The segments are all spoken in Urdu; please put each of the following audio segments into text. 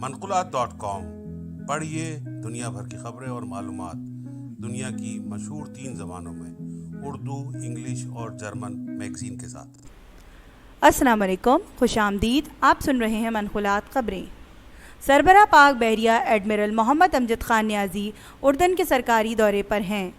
manqulat.com پڑھیے دنیا بھر کی خبریں اور معلومات دنیا کی مشہور 3 زبانوں میں، اردو، انگلش اور جرمن میگزین کے ساتھ۔ السلام علیکم، خوش آمدید۔ آپ سن رہے ہیں منقولات خبریں۔ سربراہ پاک بحریہ ایڈمرل محمد امجد خان نیازی اردن کے سرکاری دورے پر ہیں۔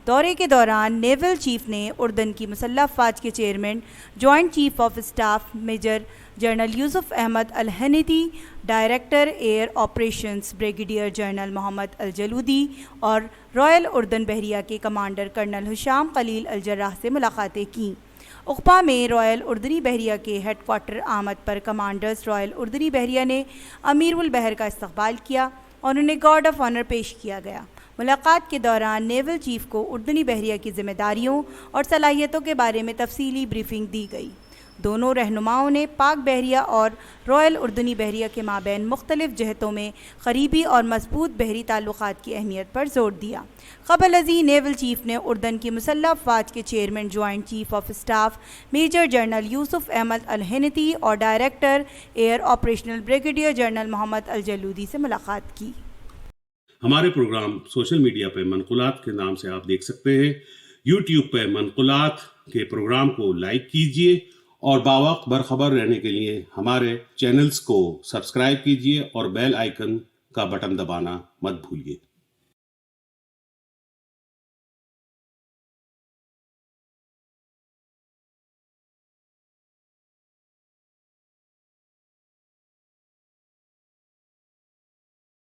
دورے کے دوران نیول چیف نے اردن کی مسلح افواج کے chairman joint chief of staff major general Yusuf Ahmed Al Hindi, director air operations brigadier general Muhammad Al Jaloudi اور رائل اردن بحریہ کے کمانڈر کرنل ہشام خلیل الجراح سے ملاقاتیں کیں۔ عقبہ میں رائل اردنی بحریہ کے ہیڈ کوارٹر آمد پر کمانڈرز رائل اردنی بحریہ نے امیر البحر کا استقبال کیا اور انہیں گارڈ آف آنر پیش کیا گیا۔ ملاقات کے دوران نیول چیف کو اردنی بحریہ کی ذمہ داریوں اور صلاحیتوں کے بارے میں تفصیلی بریفنگ دی گئی۔ دونوں رہنماؤں نے پاک بحریہ اور رائل اردنی بحریہ کے مابین مختلف جہتوں میں قریبی اور مضبوط بحری تعلقات کی اہمیت پر زور دیا۔ قبل ازیں نیول چیف نے اردن کی مسلح افواج کے chairman joint chief of staff major general Yusuf Ahmed Al Hindi اور director air operational brigadier general Muhammad Al Jaloudi سے ملاقات کی۔ ہمارے پروگرام سوشل میڈیا پہ منقولات کے نام سے آپ دیکھ سکتے ہیں۔ یوٹیوب پہ منقولات کے پروگرام کو لائک کیجئے اور باوقت برخبر رہنے کے لیے ہمارے چینلز کو سبسکرائب کیجئے اور بیل آئیکن کا بٹن دبانا مت بھولیے۔